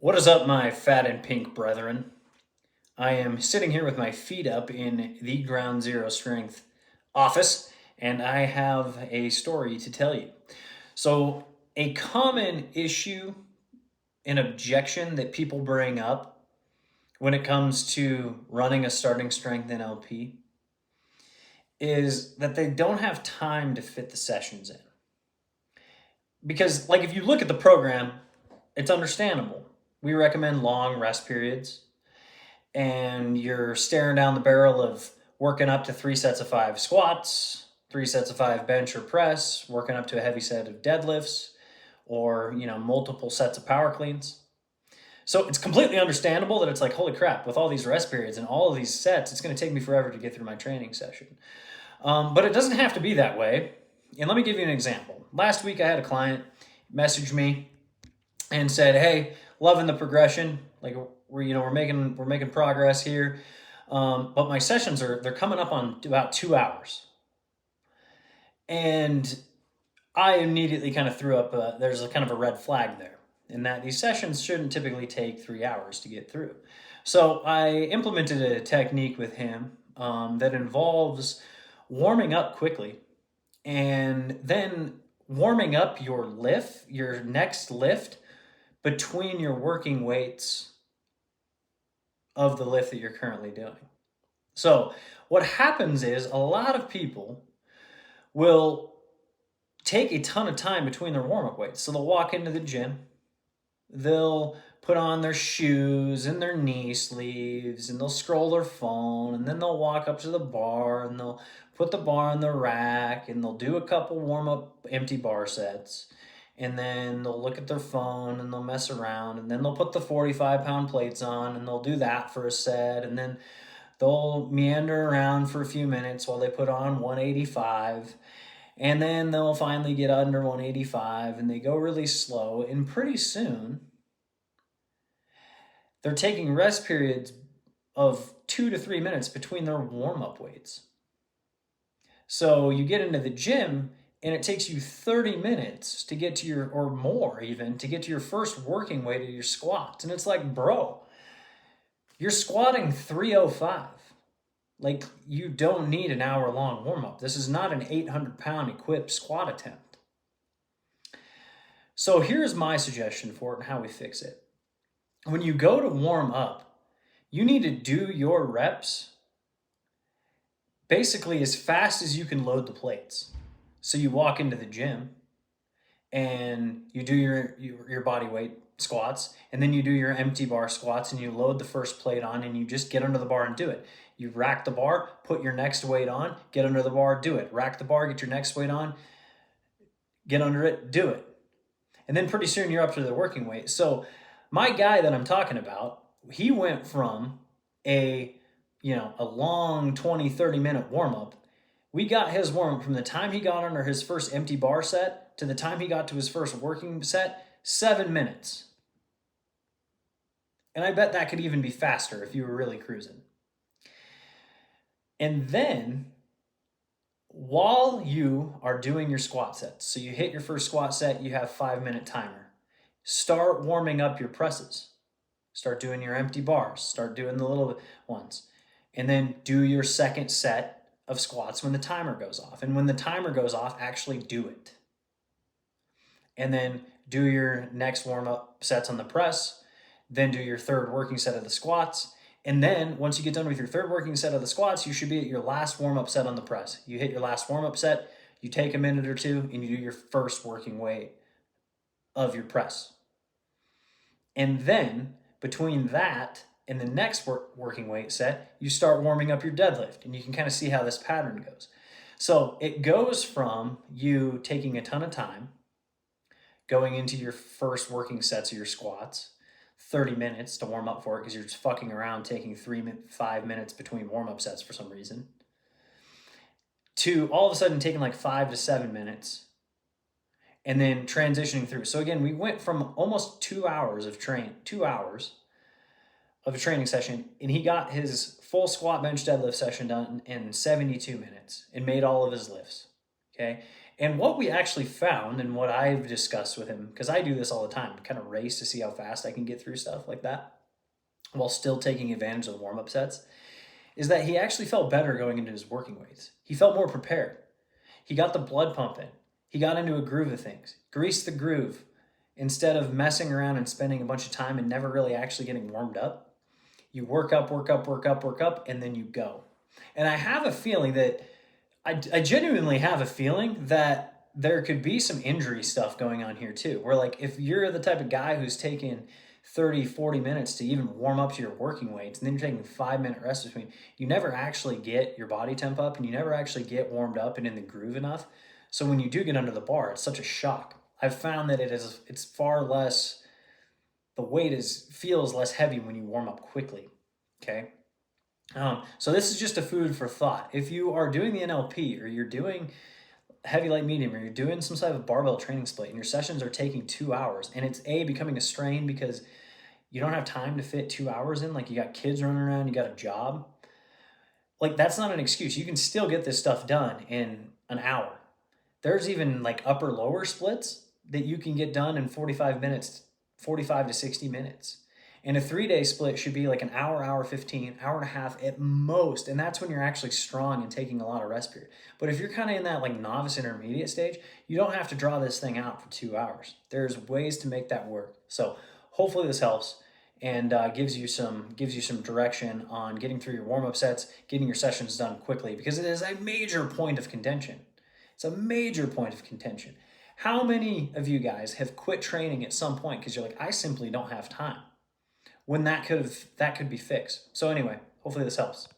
What is up, my fat and pink brethren? I am sitting here with my feet up in the Ground Zero Strength office, and I have a story to tell you. So, a common issue and objection that people bring up when it comes to running a Starting Strength NLP is that they don't have time to fit the sessions in. Because, like, if you look at the program, it's understandable. We recommend long rest periods, and you're staring down the barrel of working up to 3 sets of 5 squats, 3 sets of 5 bench or press, working up to a heavy set of deadlifts, or multiple sets of power cleans. So it's completely understandable that it's like, holy crap, with all these rest periods and all of these sets, it's going to take me forever to get through my training session. But it doesn't have to be that way. And let me give you an example. Last week I had a client message me and said, "Hey, loving the progression. Like we're making progress here, but my sessions they're coming up on about 2 hours." And I immediately kind of threw up. There's a kind of a red flag there, in that these sessions shouldn't typically take 3 hours to get through. So I implemented a technique with him that involves warming up quickly, and then warming up your next lift between your working weights of the lift that you're currently doing. So what happens is a lot of people will take a ton of time between their warm-up weights. So they'll walk into the gym, they'll put on their shoes and their knee sleeves, and they'll scroll their phone, and then they'll walk up to the bar and they'll put the bar on the rack, and they'll do a couple warm-up empty bar sets, and then they'll look at their phone and they'll mess around, and then they'll put the 45-pound plates on and they'll do that for a set, and then they'll meander around for a few minutes while they put on 185, and then they'll finally get under 185, and they go really slow, and pretty soon they're taking rest periods of 2 to 3 minutes between their warm-up weights. So you get into the gym and it takes you 30 minutes to get to or more even, to get to your first working weight of your squats. And it's like, bro, you're squatting 305. Like, you don't need an hour-long warm-up. This is not an 800-pound equipped squat attempt. So here's my suggestion for it and how we fix it. When you go to warm up, you need to do your reps basically as fast as you can load the plates. So you walk into the gym and you do your body weight squats, and then you do your empty bar squats, and you load the first plate on, and you just get under the bar and do it. You rack the bar, put your next weight on, get under the bar, do it. Rack the bar, get your next weight on, get under it, do it. And then pretty soon you're up to the working weight. So my guy that I'm talking about, he went from a long 20, 30-minute warm-up. We got his warm-up from the time he got under his first empty bar set to the time he got to his first working set, 7 minutes. And I bet that could even be faster if you were really cruising. And then, while you are doing your squat sets, so you hit your first squat set, you have 5-minute timer. Start warming up your presses. Start doing your empty bars. Start doing the little ones. And then do your second set of squats when the timer goes off. And when the timer goes off, actually do it. And then do your next warm-up sets on the press. Then do your third working set of the squats. And then once you get done with your third working set of the squats, you should be at your last warm-up set on the press. You hit your last warm-up set, you take a minute or two, and you do your first working weight of your press. And then between that and the next working weight set, you start warming up your deadlift, and you can kind of see how this pattern goes. So it goes from you taking a ton of time, going into your first working sets of your squats, 30 minutes to warm up for it because you're just fucking around taking 5 minutes between warm-up sets for some reason, to all of a sudden taking like 5 to 7 minutes and then transitioning through. So again, we went from almost 2 hours of a training session, and he got his full squat bench deadlift session done in 72 minutes and made all of his lifts. Okay. And what we actually found, and what I've discussed with him, because I do this all the time, kind of race to see how fast I can get through stuff like that while still taking advantage of the warm-up sets, is that he actually felt better going into his working weights. He felt more prepared. He got the blood pumping. He got into a groove of things, greased the groove. Instead of messing around and spending a bunch of time and never really actually getting warmed up, you work up, work up, work up, work up, and then you go. And I have a feeling that, I genuinely have a feeling that there could be some injury stuff going on here too. Where like if you're the type of guy who's taking 30, 40 minutes to even warm up to your working weights, and then you're taking 5-minute rest between, you never actually get your body temp up and you never actually get warmed up and in the groove enough. So when you do get under the bar, it's such a shock. I've found that it's far less, the weight feels less heavy when you warm up quickly. Okay. So this is just a food for thought. If you are doing the NLP, or you're doing heavy, light, medium, or you're doing some type of barbell training split and your sessions are taking 2 hours, and it's becoming a strain because you don't have time to fit 2 hours in, like you got kids running around, you got a job, like that's not an excuse. You can still get this stuff done in an hour. There's even like upper lower splits that you can get done in 45 minutes, 45 to 60 minutes. And a 3-day split should be like an hour, hour 15, hour and a half at most. And that's when you're actually strong and taking a lot of rest period. But if you're kind of in that like novice intermediate stage, you don't have to draw this thing out for 2 hours. There's ways to make that work. So hopefully this helps and gives you some direction on getting through your warm-up sets, getting your sessions done quickly, because it is a major point of contention. It's a major point of contention. How many of you guys have quit training at some point because you're like, I simply don't have time, when that could be fixed? So anyway, hopefully this helps.